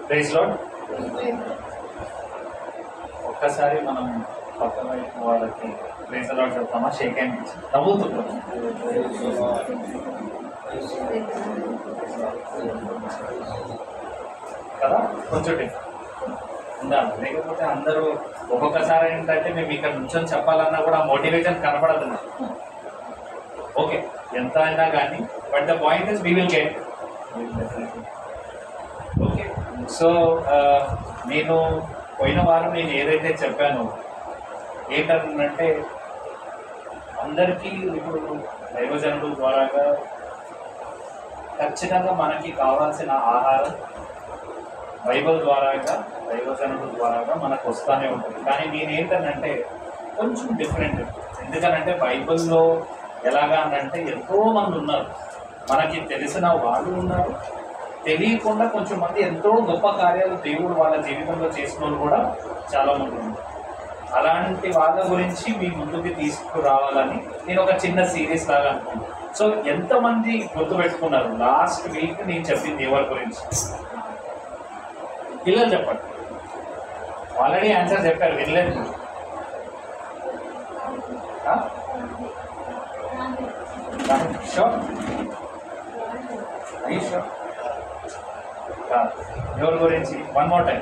Praise lord. ఒక్కసారి మనం పక్క వైపు వాళ్ళకి ప్రైజ్ లార్డ్ చెప్తామా? షేక్ హ్యాండ్ ఇచ్చి నవ్వుతుంటాం కదా, కొంచెం ఉండాలి. లేకపోతే అందరూ ఒక్కొక్కసారి ఏంటంటే మేము ఇక్కడ నుంచొని చెప్పాలన్నా కూడా మోటివేషన్ కనపడదు. ఓకే, ఎంత అయినా కానీ, but the point is we will get. Okay, so నేను పోయిన వారం నేను ఏదైతే చెప్పానో ఏంటంటే అందరికీ ఇప్పుడు దైవజనుల ద్వారాగా ఖచ్చితంగా మనకి కావాల్సిన ఆహారం బైబిల్ ద్వారాగా దైవజనుల ద్వారాగా మనకు వస్తూనే ఉంటుంది. కానీ నేనేంటనంటే కొంచెం డిఫరెంట్. ఎందుకనంటే బైబిల్లో ఎలాగా అంటే ఎంతోమంది ఉన్నారు, మనకి తెలిసిన వాళ్ళు ఉన్నారు, తెలియకుండా కొంచెం మంది ఎంతో గొప్ప కార్యాలు దేవుడు వాళ్ళ జీవితంలో చేసిన వాళ్ళు కూడా చాలామంది ఉన్నారు. అలాంటి వాళ్ళ గురించి మీ ముందుకు తీసుకురావాలని నేను ఒక చిన్న సిరీస్ లాగా అనుకున్నాను. సో ఎంతమంది గుర్తుపెట్టుకున్నారు లాస్ట్ వీక్ నేను చెప్పింది ఎవరి గురించి? పిల్లలు చెప్పండి. ఆల్రెడీ ఆన్సర్ చెప్పారు, వినలేదు. షూర్? షూర్? ఎవరి గురించి? One more time.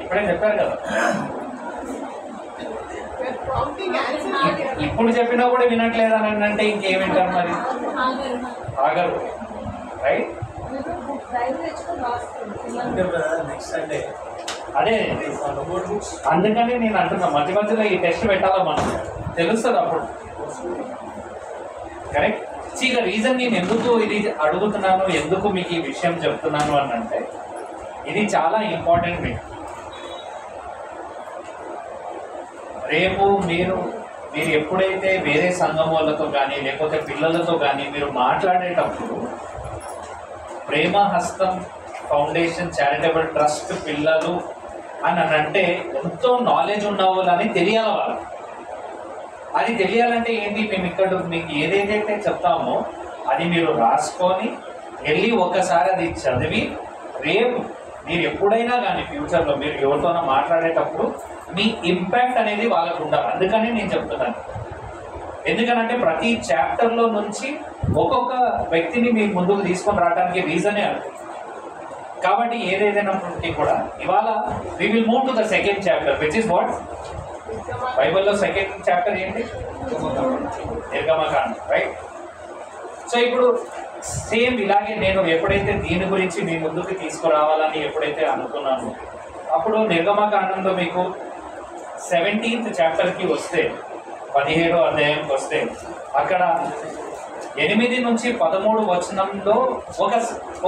ఇప్పుడే చెప్పారు కదా, ఇప్పుడు చెప్పినా కూడా వినట్లేదని అంటే ఇంకేమింటారు మరి? ఆగరు, రైట్? అదే అందుకని నేను అంటున్నా, మధ్య మధ్యలో ఈ టెస్ట్ పెట్టాలా మనం, తెలుస్తుంది అప్పుడు. కరెక్ట్. ఇక రీజన్ నేను ఎందుకు ఇది అడుగుతున్నాను, ఎందుకు మీకు ఈ విషయం చెప్తున్నాను అని అంటే ఇది చాలా ఇంపార్టెంట్. మీకు రేపు మీరు ఎప్పుడైతే వేరే సంఘం వాళ్ళతో కానీ లేకపోతే పిల్లలతో కానీ మీరు మాట్లాడేటప్పుడు ప్రేమ హస్తం ఫౌండేషన్ చారిటబుల్ ట్రస్ట్ పిల్లలు అని అంటే ఎంతో నాలెడ్జ్ ఉన్నవాళ్ళని తెలియాలి వాళ్ళు. అది తెలియాలంటే ఏంటి, మేము ఇక్కడ మీకు ఏదైతే చెప్తామో అది మీరు రాసుకొని వెళ్ళి ఒకసారి అది చదివి రేపు మీరు ఎప్పుడైనా కానీ ఫ్యూచర్లో మీరు ఎవరితోనో మాట్లాడేటప్పుడు మీ ఇంపాక్ట్ అనేది వాళ్ళకు ఉండాలి. అందుకని నేను చెప్తున్నాను. ఎందుకనంటే ప్రతి చాప్టర్లో నుంచి ఒక్కొక్క వ్యక్తిని మీ ముందుకు తీసుకొని రావడానికి రీజనే అది. కాబట్టి ఏదైనప్పటికీ కూడా ఇవాళ we will move to the second chapter, which is what? బైబిల్లో సెకండ్ చాప్టర్ ఏంటి? నిర్గమకాండం, రైట్? సో ఇప్పుడు సేమ్ ఇలాగే నేను ఎప్పుడైతే దీని గురించి మీ ముందుకు తీసుకురావాలని ఎప్పుడైతే అనుకున్నాను, అప్పుడు నిర్గమకాండంలో మీకు 17th చాప్టర్కి వస్తే, 17వ అధ్యాయంకి వస్తే అక్కడ 8 నుంచి 13 వచనంలో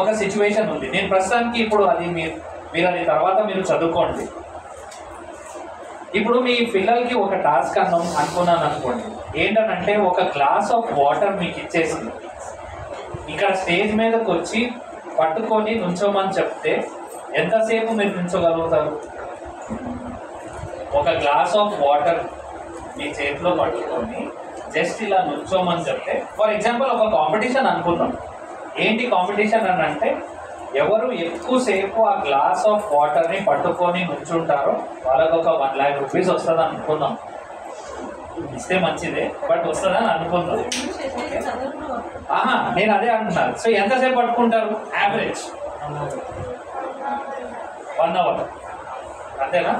ఒక సిచ్యువేషన్ ఉంది. నేను ప్రస్తుతానికి ఇప్పుడు అది మీరు అది తర్వాత మీరు చదువుకోండి. ఇప్పుడు మీ పిల్లలకి ఒక టాస్క్ అనుకున్నాను అనుకోండి. ఏంటనంటే ఒక గ్లాస్ ఆఫ్ వాటర్ మీకు ఇచ్చేసి ఇక్కడ స్టేజ్ మీదకి వచ్చి పట్టుకొని నుంచోమని చెప్తే ఎంతసేపు మీరు నుంచోగలుగుతారు? ఒక గ్లాస్ ఆఫ్ వాటర్ మీ చేతిలో పట్టుకొని జస్ట్ ఇలా నుంచోమని చెప్తే, ఫర్ ఎగ్జాంపుల్ ఒక కాంపిటీషన్ అనుకుందాం. ఏంటి కాంపిటీషన్ అని అంటే ఎవరు ఎక్కువసేపు ఆ గ్లాస్ ఆఫ్ వాటర్ని పట్టుకొని నుంచుంటారో వాళ్ళకు ఒక 1 lakh rupees వస్తుంది అనుకుందాం. ఇస్తే మంచిదే, బట్ వస్తుందని అనుకుందాం. నేను అదే అంటున్నాను. సో ఎంతసేపు పట్టుకుంటారు? యావరేజ్ 1 hour, అంతేనా?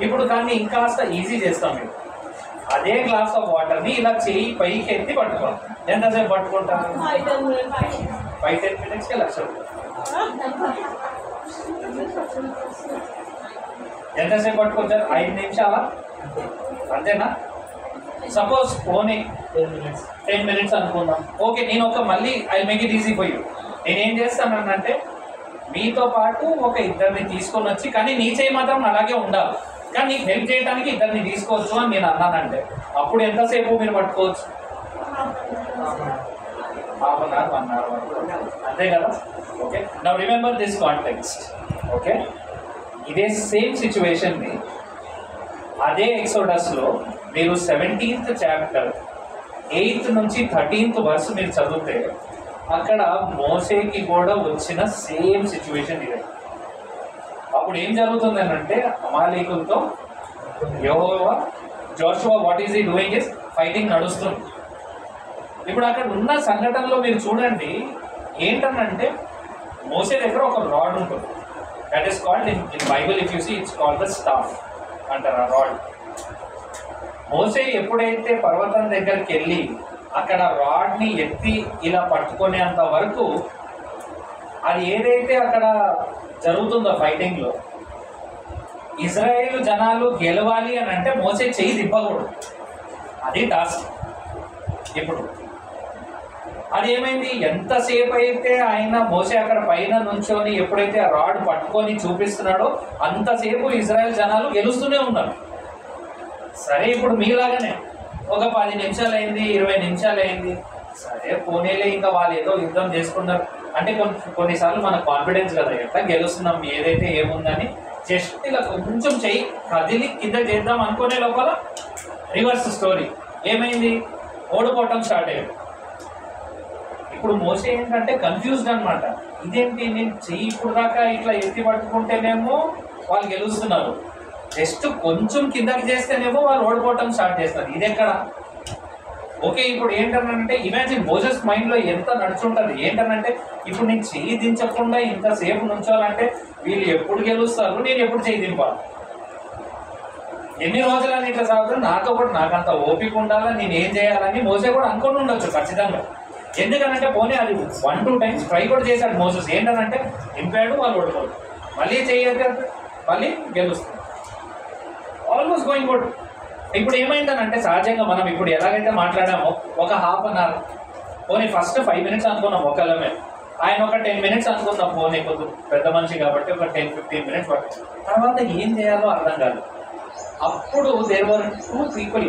ఇప్పుడు దాన్ని ఇంకాస్త ఈజీ చేస్తాం. మీరు అదే గ్లాస్ ఆఫ్ వాటర్ని ఇలా చేయి పైకి ఎత్తి పట్టుకోవాలి. ఎంతసేపు పట్టుకుంటారు? 5-10 minutesకి 1 లక్ష రూపాయలు. ఎంతసేపు పట్టుకుంటారు? 5 నిమిషాలా? అంతేనా? సపోజ్ పోనీ 10 minutes అనుకుందాం. ఓకే, నేను మళ్ళీ I make it easy for you. నేనేం చేస్తానంటే మీతో పాటు ఒక 2 తీసుకొని వచ్చి, కానీ నీ చేయి మాత్రం అలాగే ఉండాలి, కానీ నీకు హెల్ప్ చేయడానికి 2 తీసుకోవచ్చు అని నేను అన్నానంటే అప్పుడు ఎంతసేపు మీరు పట్టుకోవచ్చు? 1/2 hour 1 hour వరకు, అంతే కదా? Okay, now remember this context. Okay, ఇదే సేమ్ సిచ్యువేషన్ని అదే ఎక్సోడస్లో మీరు 17th చాప్టర్ 8th నుంచి 13th వర్స్ మీరు చదివితే అక్కడ మోసేకి కూడా వచ్చిన సేమ్ సిచ్యువేషన్ ఇదే. అప్పుడు ఏం జరుగుతుంది అంటే అమాలేకులతో Jehovah Joshua what is he doing is fighting నడుస్తుంది. ఇప్పుడు అక్కడ ఉన్న సంఘటనలో మీరు చూడండి ఏంటనంటే మోసే దగ్గర ఒక రాడ్ ఉంటుంది. That is called in Bible if you see it's called the staff అంటారు ఆ రాడ్. మోసే ఎప్పుడైతే పర్వతం దగ్గరికి వెళ్ళి అక్కడ రాడ్ని ఎత్తి ఇలా పట్టుకునేంత వరకు అది ఏదైతే అక్కడ జరుగుతుందో ఫైటింగ్లో ఇజ్రాయేల్ జనాలు గెలవాలి అని అంటే మోసే చెయ్యి తిప్పకూడదు, అది టాస్క్. ఇప్పుడు అది ఏమైంది, ఎంతసేపు అయితే ఆయన మోసే అక్కడ పైన నుంచొని ఎప్పుడైతే ఆ రాడ్ పట్టుకొని చూపిస్తున్నాడో అంతసేపు ఇజ్రాయెల్ జనాలు గెలుస్తూనే ఉన్నారు. సరే ఇప్పుడు మీలాగానే ఒక 10 నిమిషాలు అయింది, 20 నిమిషాలు అయింది, సరే పోనీలే ఇంకా వాళ్ళు ఏదో యుద్ధం చేసుకున్నారు అంటే కొన్నిసార్లు మన కాన్ఫిడెన్స్ కదా ఎట్లా గెలుస్తున్నాం ఏదైతే ఏముందని జస్ట్ ఇలా కొంచెం చెయ్యి కదిలి కింద చేద్దాం అనుకునే లోపల రివర్స్ స్టోరీ ఏమైంది, ఓడిపోవటం స్టార్ట్ అయ్యాడు. ఇప్పుడు మోసే ఏంటంటే కన్ఫ్యూజ్డ్ అనమాట, ఇదేంటి నేను చెయ్యి ఇప్పుడు దాకా ఇట్లా ఎత్తి పట్టుకుంటేనేమో వాళ్ళు గెలుస్తున్నారు, జస్ట్ కొంచెం కిందకి చేస్తేనేమో వాళ్ళు ఓడిపోవటం స్టార్ట్ చేస్తారు, ఇది ఎక్కడ ఓకే. ఇప్పుడు ఏంటనంటే ఇమాజిన్ మోసెస్ మైండ్లో ఎంత నడుచుంటుంది ఏంటనంటే ఇప్పుడు నేను చెయ్యి దించకుండా ఇంతసేపు నుంచోాలంటే వీళ్ళు ఎప్పుడు గెలుస్తారు, నేను ఎప్పుడు చెయ్యి దింపాలి, ఎన్ని రోజులని ఇట్లా సాగుతుంది, నాతో కూడా నాకు అంత ఓపిక ఉండాలని నేను ఏం చేయాలని మోసే కూడా అనుకుని ఉండొచ్చు ఖచ్చితంగా. ఎందుకనంటే పోనీ అది 1-2 టైమ్స్ ట్రై కూడా చేశాడు మోసెస్, ఏంటనంటే దింపాడు వాళ్ళు ఓడిపోదు, మళ్ళీ చెయ్యదు మళ్ళీ గెలుస్తుంది, ఆల్మోస్ట్ గోయింగ్ గుడ్. ఇప్పుడు ఏమైందనంటే సహజంగా మనం ఇప్పుడు ఎలాగైతే మాట్లాడామో ఒక హాఫ్ అన్ అవర్ పోనీ ఫస్ట్ 5 మినిట్స్ అనుకున్నాం ఒకళ్ళమే, ఆయన ఒక 10 మినిట్స్ అనుకున్నాం పోనీ కొద్ది పెద్ద మనిషి కాబట్టి ఒక 10-15 మినిట్స్ పడుతుంది, తర్వాత ఏం చేయాలో అర్థం కాదు. అప్పుడు there were 2 people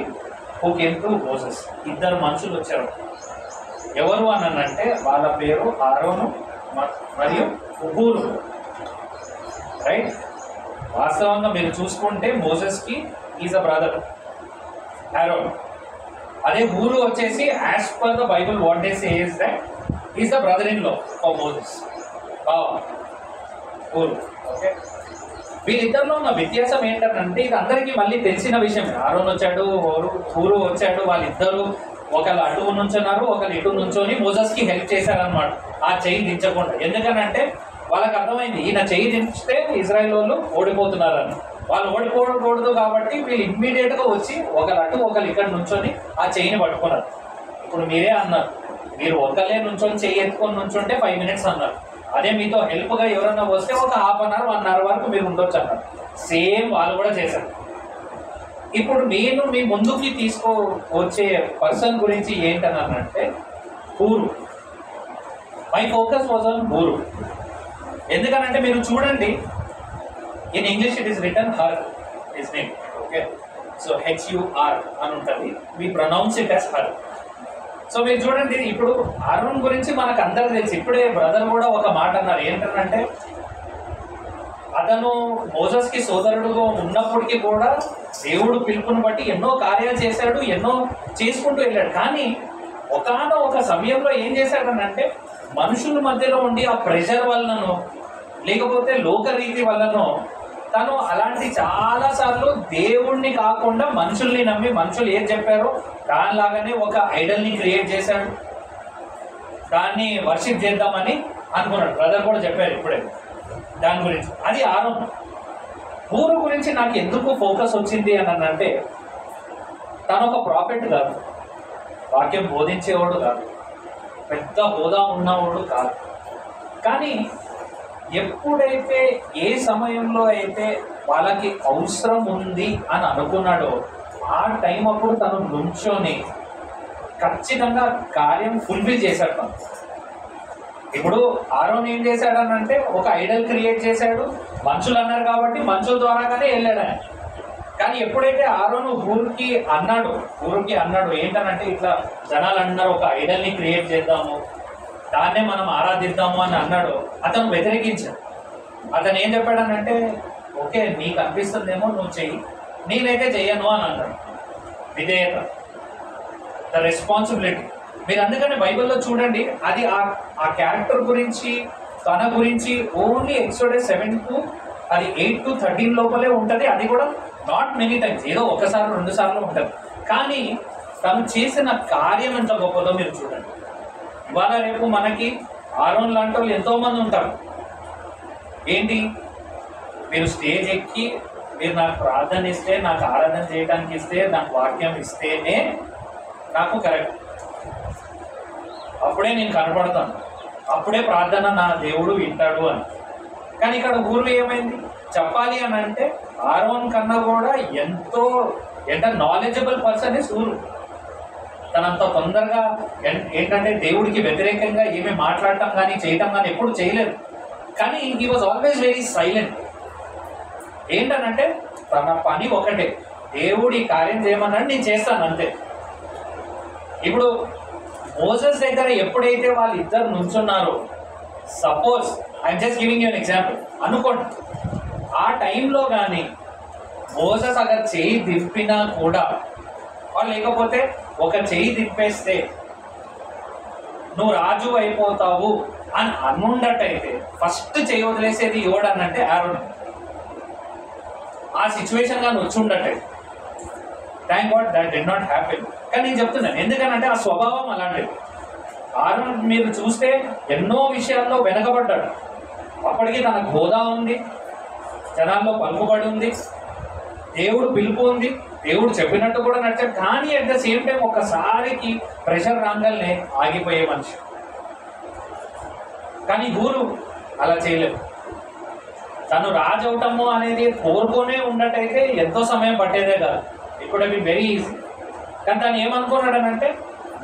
who came to Moses, 2 మనుషులు వచ్చారు. ఎవరు అనంటే వాళ్ళ పేరు ఆరోను మరియు హూరు, రైట్. వాస్తవంగా మీరు చూసుకుంటే మోసెస్కి ఈజ్ అ బ్రదర్ ఆరోన్, అదే హూరు వచ్చేసి as per the Bible what they say is that is the brother in law of Moses, Hur. Okay, వీళ్ళిద్దరిలో ఉన్న వ్యత్యాసం ఏంటంటే ఇది అందరికీ మళ్ళీ తెలిసిన విషయం. ఆరోన్ వచ్చాడు, హూరు వచ్చాడు, వాళ్ళిద్దరూ ఒకళ్ళు అటు నుంచున్నారు, ఒకళ్ళు ఇటు నుంచొని మోసెస్కి హెల్ప్ చేశారనమాట ఆ చెయ్యి దించకుండా. ఎందుకనంటే వాళ్ళకి అర్థమైంది ఈయన చెయ్యి దించితే ఇజ్రాయెల్ వాళ్ళు ఓడిపోతున్నారని, వాళ్ళు ఓడిపోకూడదు కాబట్టి వీళ్ళు ఇమ్మీడియట్గా వచ్చి ఒకళ్ళు అటు ఒకళ్ళు ఇక్కడ నుంచొని ఆ చెయ్యిని పట్టుకున్నారు. ఇప్పుడు మీరే అన్నారు మీరు ఒకళ్ళే నుంచొని చెయ్యి ఎత్తుకొని నుంచుంటే 5 మినిట్స్ అన్నారు, అదే మీతో హెల్ప్గా ఎవరన్నా వస్తే ఒక హాఫ్ అన్ అవర్ 1 అవర్ వరకు మీరు ఉండొచ్చు అన్నారు. సేమ్ వాళ్ళు కూడా చేశారు. ఇప్పుడు నేను మీ ముందుకి వచ్చే పర్సన్ గురించి ఏంటనంటే Hur. My focus was on Hur. ఎందుకనంటే మీరు చూడండి in English it is written her his name, okay. So HUR అని ఉంటుంది, we pronounce it as her. So మీరు చూడండి ఇప్పుడు అరుణ్ గురించి మనకు అందరూ తెలుసు. ఇప్పుడే బ్రదర్ కూడా ఒక మాట అన్నారు ఏంటంటే అతను మోసెస్కి సోదరుడుగా ఉన్నప్పటికీ కూడా దేవుడు పిలుపుని బట్టి ఎన్నో కార్యాలు చేశాడు, ఎన్నో చేసుకుంటూ వెళ్ళాడు. కానీ ఒకానొక సమయంలో ఏం చేశాడనంటే మనుషుల మధ్యలో ఉండి ఆ ప్రెషర్ వల్లనో లేకపోతే లోకరీతి వల్లనో తను అలాంటి చాలాసార్లు దేవుణ్ణి కాకుండా మనుషుల్ని నమ్మి మనుషులు ఏం చెప్పారో దానిలాగానే ఒక ఐడల్ని క్రియేట్ చేశాడు, దాన్ని వర్షిప్ చేద్దామని అనుకున్నాడు. బ్రదర్ కూడా చెప్పారు ఇప్పుడే దాని గురించి. అది ఆరోన్. హూరు గురించి నాకు ఎందుకు ఫోకస్ వచ్చింది అని అంటే తను ఒక ప్రాఫెట్ కాదు, వాక్యం బోధించేవాడు కాదు, పెద్ద హోదా ఉన్నవాడు కాదు. కానీ ఎప్పుడైతే ఏ సమయంలో అయితే వాళ్ళకి అవసరం ఉంది అని అనుకున్నాడో ఆ టైం అప్పుడు తను నుంచొని ఖచ్చితంగా కార్యం ఫుల్ఫిల్ చేశాడు తను. ఇప్పుడు ఆరోన్ ఏం చేశాడనంటే ఒక ఐడల్ క్రియేట్ చేశాడు, మనుషులు అన్నారు కాబట్టి మనుషుల ద్వారాగానే వెళ్ళాడు ఆయన. కానీ ఎప్పుడైతే ఆరోను ఊరికి అన్నాడు ఏంటనంటే ఇట్లా జనాలు అన్నారు ఒక ఐడల్ని క్రియేట్ చేద్దాము, దాన్నే మనం ఆరాధిద్దాము అని అన్నాడు, అతను వ్యతిరేకించాడు. అతను ఏం చెప్పాడనంటే ఓకే నీకు అనిపిస్తుందేమో నువ్వు చెయ్యి, నేనైతే చెయ్యను అని అన్నాడు. విధేయత, ద రెస్పాన్సిబిలిటీ. మీరు అందుకని బైబిల్లో చూడండి, అది ఆ క్యారెక్టర్ గురించి, తన గురించి ఓన్లీ ఎక్సోడస్ 7 to అది 8 to 13 లోపలే ఉంటుంది. అది కూడా నాట్ మెనీ టైమ్స్, ఏదో ఒకసారి 2 సార్లు ఉంటుంది. కానీ తను చేసిన కార్యం ఎంత గొప్పదో మీరు చూడండి. ఇవాళ రేపు మనకి ఆరోన్ లాంటి వాళ్ళు ఎంతోమంది ఉంటారు. ఏంటి, మీరు స్టేజ్ ఎక్కి మీరు నాకు ప్రార్థన ఇస్తే, నాకు ఆరాధన చేయడానికి ఇస్తే, నాకు వాక్యం ఇస్తేనే నాకు కరెక్ట్, అప్పుడే నేను కనపడతాను, అప్పుడే ప్రార్థన నా దేవుడు వింటాడు అని. కానీ ఇక్కడ ఊరు ఏమైంది చెప్పాలి అని అంటే, ఆరోన్ కన్నా కూడా ఎంత నాలెడ్జబుల్ పర్సన్ ఇస్ ఊరు. తనంత తొందరగా ఏంటంటే దేవుడికి వ్యతిరేకంగా ఏమీ మాట్లాడటం కానీ చేయటం కానీ ఎప్పుడు చేయలేదు. కానీ he was always very silent. ఏంటనంటే తన పని ఒకటే, దేవుడి కార్యం చేయమన్నాడు, నేను చేస్తాను అంతే. ఇప్పుడు మోసెస్ దగ్గర ఎప్పుడైతే వాళ్ళిద్దరు నుంచున్నారో, suppose I'm just giving you an example అనుకోండి, ఆ టైంలో కానీ మోసెస్ అక్కడ చేయి దింపినా కూడా, లేకపోతే ఒక చేయి దింపేస్తే నువ్వు రాజు అయిపోతావు అని అనుండటైతే ఫస్ట్ చేయి వదిలేసేది ఎవడనంటే ఆరోన్. ఆ సిచ్యువేషన్ కానీ వచ్చి ఉండటైతే, thank God that did not happen. కానీ నేను చెప్తున్నాను ఎందుకనంటే ఆ స్వభావం అలాంటిది. ఆరోన్ మీరు చూస్తే ఎన్నో విషయాల్లో వెనకబడ్డాడు. అప్పటికి తనకు హోదా ఉంది, జనాల్లో పలుకుబడి ఉంది, దేవుడు పిలుపు ఉంది, దేవుడు చెప్పినట్టు కూడా నచ్చాడు. కానీ అట్ ద సేమ్ టైం ఒక్కసారికి ప్రెషర్ రాగానే ఆగిపోయే మనిషి. కానీ ఊరు అలా చేయలేదు. తను రాజు అవటము అనేది కోరుకొనే ఉన్నట్టయితే ఎంతో సమయం పట్టేదే కాదు, ఇప్పుడు అవి వెరీ ఈజీ. కానీ తను ఏమనుకున్నాడనంటే,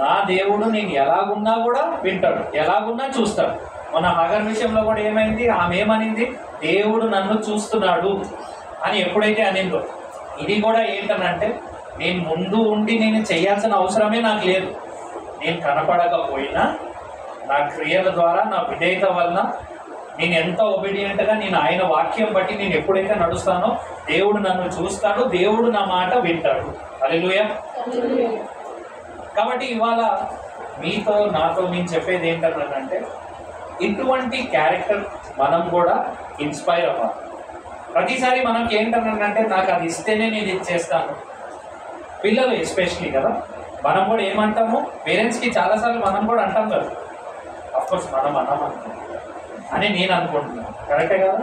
నా దేవుడు నేను ఎలాగున్నా కూడా వింటాడు, ఎలాగున్నా చూస్తాడు. మన హగర్ విషయంలో కూడా ఏమైంది, ఆమె ఏమనింది, దేవుడు నన్ను చూస్తున్నాడు అని ఎప్పుడైతే అనిందో, ఇది కూడా ఏంటనంటే నేను ముందు ఉండి నేను చేయాల్సిన అవసరమే నాకు లేదు. నేను కనపడకపోయినా నా క్రియల ద్వారా, నా విధేయత వలన, నేను ఎంత ఒబీడియంట్గా నేను ఆయన వాక్యం బట్టి నేను ఎప్పుడైతే నడుస్తానో దేవుడు నన్ను చూస్తాడు, దేవుడు నా మాట వింటాడు. హల్లెలూయా. కాబట్టి ఇవాళ మీతో నాతో నేను చెప్పేది ఏంటంటే, ఇటువంటి క్యారెక్టర్ మనం కూడా ఇన్స్పైర్ అవ్వాలి. ప్రతిసారి మనకి ఏంటంటే నాకు అది ఇస్తేనే నేను ఇది చేస్తాను. పిల్లలు ఎస్పెషలీ కదా, మనం కూడా ఏమంటాము, పేరెంట్స్కి చాలాసార్లు మనం కూడా అంటాం కదా, అఫ్కోర్స్ మనం అన్నాం అని నేను అనుకుంటున్నాను, కరెక్టే కదా.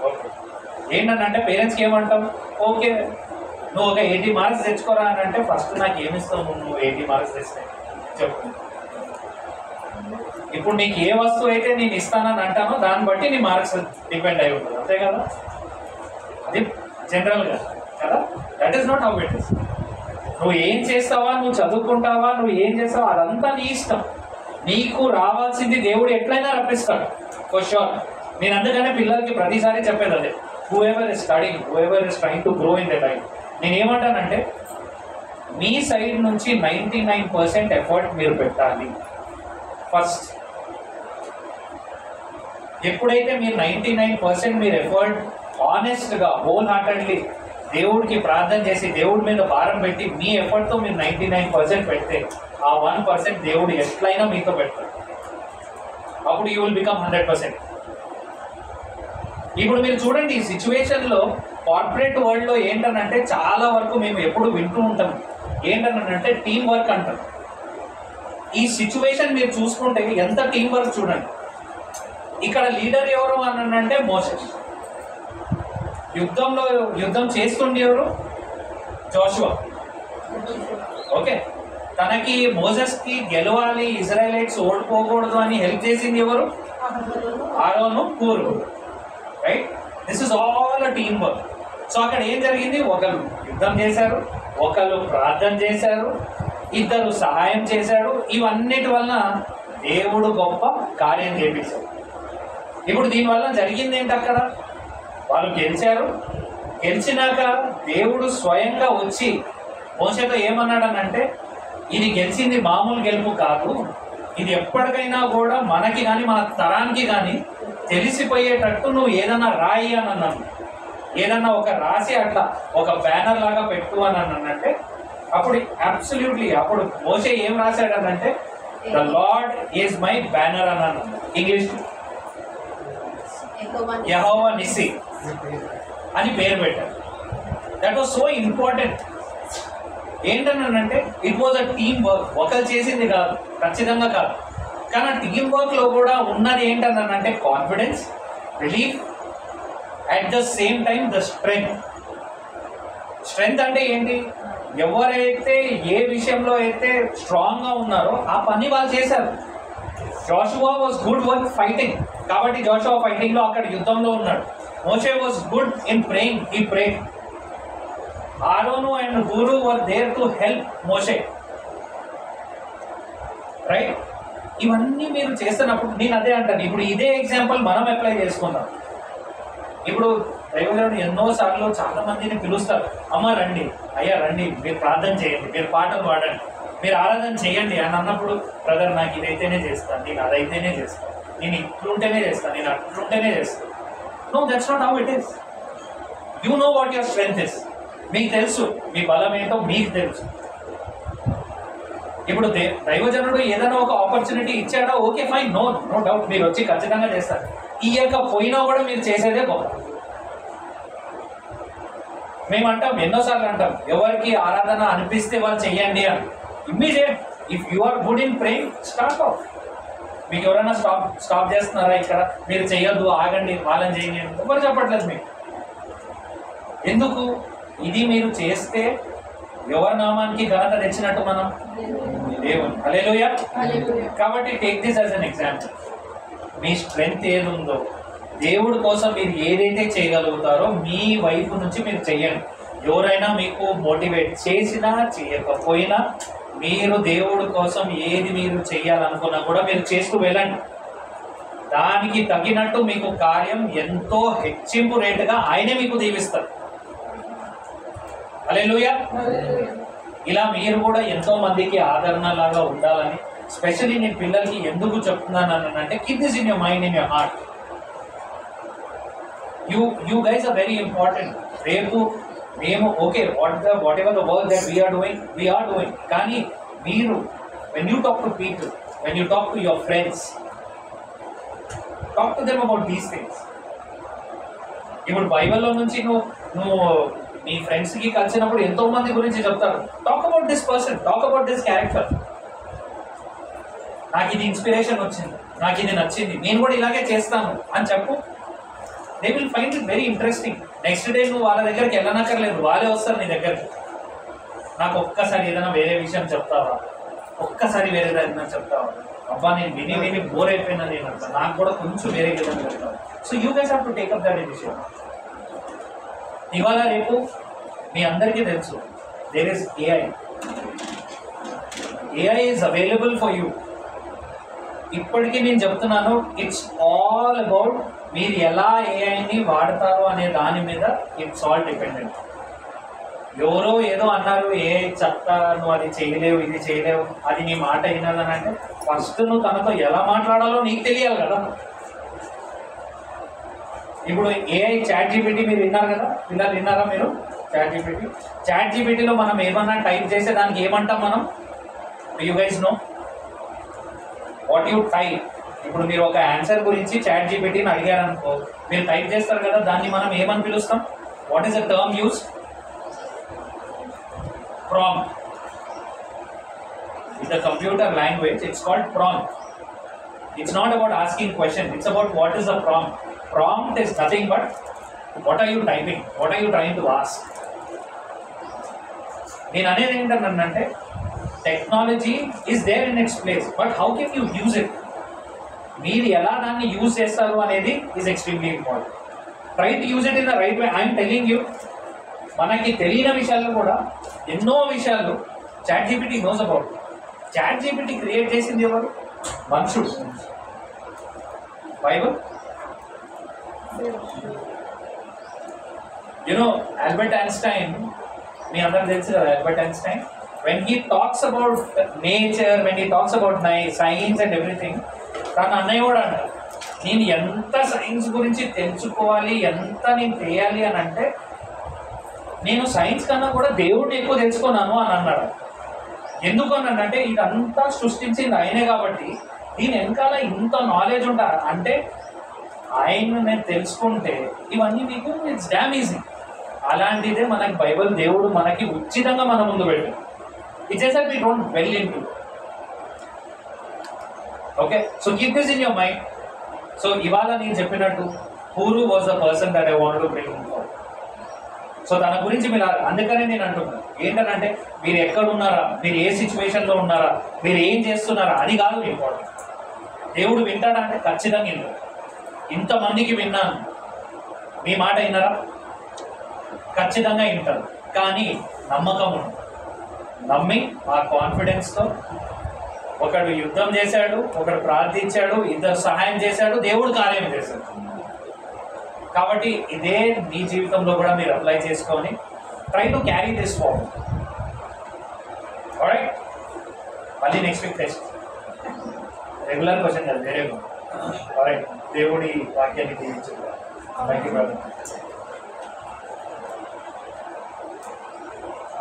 ఓకే, ఏంటంటే పేరెంట్స్కి ఏమంటాం, ఓకే నువ్వు ఒక 80 మార్క్స్ తెచ్చుకోరా అని అంటే, ఫస్ట్ నాకు ఏమిస్తావు నువ్వు 80 మార్క్స్ తెస్తే చెప్పు. ఇప్పుడు నీకు ఏ వస్తువు అయితే నేను ఇస్తానని అంటానో దాన్ని బట్టి నీ మార్క్స్ డిపెండ్ అయి ఉంటుంది, అంతే కదా. అది జనరల్గా కదా, that is not how it is. నువ్వు ఏం చేస్తావా, నువ్వు చదువుకుంటావా, నువ్వు ఏం చేస్తావా, అదంతా నీ ఇష్టం. నీకు రావాల్సింది దేవుడు ఎట్లయినా రప్పిస్తాడు, ఫర్ షూర్. నేను అందుకనే పిల్లలకి ప్రతిసారి చెప్పేది అదే, who ever is studying, who ever is trying to grow in the life, నేను ఏమంటానంటే మీ సైడ్ నుంచి 99% ఎఫర్ట్ మీరు పెట్టాలి ఫస్ట్. ఎప్పుడైతే మీరు 99% మీరు ఎఫర్ట్ ఆనెస్ట్గా హోల్ హార్టెడ్లీ దేవుడికి ప్రార్థన చేసి దేవుడి మీద భారం పెట్టి మీ ఎఫర్ట్తో మీరు 99% పెడితే, ఆ 1% దేవుడు ఎట్లయినా మీతో పెడతాడు. అప్పుడు యూ విల్ బికమ్ 100%. ఇప్పుడు మీరు చూడండి, ఈ సిచ్యువేషన్లో కార్పొరేట్ వరల్డ్లో ఏంటనంటే చాలా వరకు మేము ఎప్పుడు వింటూ ఉంటాం, ఏంటనంటే టీం వర్క్ అంటాం. ఈ సిచ్యువేషన్ మీరు చూసుకుంటే ఎంత టీం వర్క్ చూడండి. ఇక్కడ లీడర్ ఎవరు అని అంటే మోసెస్. యుద్ధం చేస్తుండే ఎవరు, జోషువా. ఓకే, తనకి మోసెస్కి గెలవాలి, ఇజ్రాయలైట్స్ ఓడిపోకూడదు అని హెల్ప్ చేసింది ఎవరు, Aaron, Hur. Right, this is all a team work. So అక్కడ ఏం జరిగింది, ఒకరు యుద్ధం చేశారు, ఒకరు ప్రార్థన చేశారు, ఇద్దరు సహాయం చేశాడు. ఇవన్నిటి వలన దేవుడు గొప్ప కార్యం చేపించాడు. ఇప్పుడు దీనివల్ల జరిగింది ఏంటి, అక్కడ వాళ్ళు గెలిచారు. గెలిచినాక దేవుడు స్వయంగా వచ్చి మోషేతో ఏమన్నాడనంటే, ఇది గెలిచింది మామూలు గెలుపు కాదు, ఇది ఎప్పటికైనా కూడా మనకి కానీ మన తరానికి కానీ తెలిసిపోయేటట్టు నువ్వు ఏదన్నా రాయి అని అన్నాను, ఏదన్నా ఒక రాసి అట్లా ఒక బ్యానర్ లాగా పెట్టు అని అన్నానంటే, అప్పుడు అబ్సల్యూట్లీ అప్పుడు మోషే ఏం రాశాడనంటే, the lord is my banner అన్నాను. ఇంగ్లీష్ యెహోవా నిస్సి అని పేరు పెట్టారు. That was so important. ఏంటన్నానంటే it was a team work. ఒకరు చేసింది కాదు, ఖచ్చితంగా కాదు. కానీ ఆ టీమ్ వర్క్లో కూడా ఉన్నది ఏంటన్నానంటే confidence, relief, at the same time the strength. Strength అంటే ఏంటి? ఎవరైతే ఏ విషయంలో అయితే స్ట్రాంగ్గా ఉన్నారో ఆ పని వాళ్ళు చేశారు. Joshua was good work fighting, కాబట్టి జోషువా ఫైటింగ్లో అక్కడ యుద్ధంలో ఉన్నాడు. మోషే was good in praying, he prayed. Aaron and Hur were there to help మోషే, రైట్? ఇవన్నీ మీరు చేస్తున్నప్పుడు నేను అదే అంటాను. ఇప్పుడు ఇదే ఎగ్జాంపుల్ మనం అప్లై చేసుకుందాం. ఇప్పుడు దైవజనుడు ఎన్నోసార్లు చాలా మందిని పిలుస్తారు, అమ్మ రండి, అయ్యా రండి, మీరు ప్రార్థన చేయండి, మీరు పాటలు పాడండి, మీరు ఆరాధన చేయండి అని అన్నప్పుడు, బ్రదర్ నాకు ఇదైతేనే చేస్తాను, నేను అదైతేనే చేస్తాను, నేను ఇట్లుంటేనే చేస్తాను, నేను అట్లుంటేనే చేస్తాను. No, that's not how it is. You know what your strength is. మీకు తెలుసు మీ బలం ఏంటో మీకు తెలుసు. ఇప్పుడు దైవజనుడు ఏదైనా ఒక ఆపర్చునిటీ ఇచ్చాడో ఓకే ఫైన్, నో డౌట్, మీరు వచ్చి ఖచ్చితంగా చేస్తారు. ఇయ్యకపోయినా కూడా మీరు చేసేదే గొప్ప. మేమంటాం, ఎన్నోసార్లు అంటాం, ఎవరికి ఆరాధన అనిపిస్తే వాళ్ళు చెయ్యండి అని. Immediate if you are good in praying, stop off. మీకు ఎవరైనా స్టాప్ చేస్తున్నారా ఇక్కడ, మీరు చెయ్యొద్దు, ఆగండి, వాళ్ళని చేయండి, ఎవరు చెప్పట్లేదు మీకు. ఎందుకు? ఇది మీరు చేస్తే ఎవరి నామానికి ఘనత తెచ్చినట్టు? మనం దేవుని. హల్లెలూయా. కాబట్టి take this as an example. Me strength ఏది ఉందో, దేవుడి కోసం మీరు ఏదైతే చేయగలుగుతారో మీ వైపు నుంచి మీరు చెయ్యండి. ఎవరైనా మీకు మోటివేట్ చేసినా చేయకపోయినా, మీరు దేవుడి కోసం ఏది మీరు చెయ్యాలనుకున్నా కూడా మీరు చేస్తూ వెళ్ళండి. దానికి తగినట్టు మీకు కార్యం ఎంతో హెచ్చింపు రేటుగా ఆయనే మీకు దీవిస్తారు. హల్లెలూయా. ఇలా మీరు కూడా ఎంతో మందికి ఆదరణలాగా ఉండాలని, స్పెషల్లీ నేను పిల్లలకి ఎందుకు చెప్తున్నాను అంటే, keep this in your mind, in your heart. You guys are very important. రేపు మేము okay whatever the work that we're doing, కానీ మీరు when you talk to people, when you talk to your friends, talk to them about these things. ఇప్పుడు బైబిల్లో నుంచి నువ్వు నీ ఫ్రెండ్స్కి కలిసినప్పుడు ఎంతో మంది గురించి చెప్తారు. Talk about this person, talk about this character. నాకు ఇది ఇన్స్పిరేషన్ వచ్చింది, నాకు ఇది నచ్చింది, నేను కూడా ఇలాగే చేస్తాను అని చెప్పు. They will find it very interesting. Next day నువ్వు వాళ్ళ దగ్గరికి వెళ్ళనక్కర్లేదు, వాళ్ళే వస్తారు నీ దగ్గరికి. నాకు ఒక్కసారి ఏదైనా వేరే విషయం చెప్తావా, ఒక్కసారి వేరే ఏదైనా చెప్తావా, అబ్బా నేను విని బోర్ అయిపోయినా, నేను అంట నాకు కూడా కొంచెం వేరే విధంగా చెప్తాను. So you guys have to take up that initiative. ఇవాళ రేపు మీ అందరికీ తెలుసు, there is AI. AI is available for you. ఇప్పటికీ నేను చెప్తున్నాను, ఇట్స్ ఆల్ అబౌట్ మీరు ఎలా ఏఐని వాడతారు అనే దాని మీద ఇట్స్ ఆల్ డిపెండెంట్. ఎవరో ఏదో అన్నారు, ఏఐ చెప్తా, నువ్వు అది చేయలేవు, ఇది చేయలేవు, అది నీ మాట అయినదని అంటే, ఫస్ట్ నువ్వు తనతో ఎలా మాట్లాడాలో నీకు తెలియాలి కదా. ఇప్పుడు ఏఐ చాట్ జీపీటీ మీరు విన్నారు కదా, పిల్లలు విన్నారా మీరు? చాట్ జీపీటీలో మనం ఏమన్నా టైప్ చేసే దానికి ఏమంటాం మనం? You guys know what you type. ఇప్పుడు మీరు ఒక ఆన్సర్ గురించి చాట్ జీపీటీని అడిగారనుకో, మీరు టైప్ చేస్తారు కదా, దాన్ని మనం ఏమని పిలుస్తాం? What is the term use? Prompt. In the computer language it's called prompt. It's not about asking question, it's about what is the prompt. Prompt is nothing but what are you typing, what are you trying to ask. నేను అనేది ఏంటంటే, technology is there in its place, but how can you use it? మీరు ఎలా దాన్ని use చేస్తారు అనేది is extremely important. Try to use it in the right way. I'm telling you, మనకి తెలియని విషయాల్లో కూడా ఎన్నో విషయాలు chat GPT knows about. Chat GPT create చేసింది ఎవరు? మనుషుడు. బైబుల్. యునో ఆల్బర్ట్ ఐన్స్టైన్, మీ అందరికి తెలుసు కదా Albert Einstein. When he talks about nature, when he talks about science and everything, తను అన్నయ్య కూడా అంటారు, నేను ఎంత సైన్స్ గురించి తెలుసుకోవాలి, ఎంత నేను చేయాలి అని అంటే, నేను సైన్స్ కన్నా కూడా దేవుడిని ఎక్కువ తెలుసుకున్నాను అని అన్నాడు. ఎందుకు అని అంటే ఇదంతా సృష్టించింది ఆయనే కాబట్టి దీని వెనకాల ఇంత నాలెడ్జ్ ఉంటారు అంటే ఆయన నేను తెలుసుకుంటే ఇవన్నీ మీకు ఇట్స్ డ్యామ్ ఈజీ. అలాంటిదే మనకి బైబిల్ దేవుడు మనకి ఉచితంగా మన ముందు పెట్టాడు. It's just we don't well in to. Okay, so keep this in your mind. So ఇవాళ నేను చెప్పినట్టు పూరు was the person that I want to bring forward. So తన గురించి మీరు అందుకనే నేను అంటున్నాను ఏంటంటే మీరు ఎక్కడున్నారా, మీరు ఏ సిచ్యువేషన్లో ఉన్నారా, మీరు ఏం చేస్తున్నారా అది కాదు ఇంపార్టెంట్. దేవుడు వింటాడా అంటే ఖచ్చితంగా వింటాడు. ఇంతమందికి విన్నాను, మీ మాట విన్నారా? ఖచ్చితంగా వింటారు. కానీ నమ్మకం ఉంది. నమ్మి ఆ కాన్ఫిడెన్స్తో ఒకడు యుద్ధం చేశాడు, ఒకడు ప్రార్థించాడు, ఇద్దరు సహాయం చేశాడు, దేవుడు కార్యం చేశాడు. కాబట్టి ఇదే మీ జీవితంలో కూడా మీరు అప్లై చేసుకొని try to carry this forward. Alright, మళ్ళీ next week test regular question కాదు వేరే. ఆల్రైట్, దేవుడి వాక్యాన్ని దీవించారు. Thank you brother.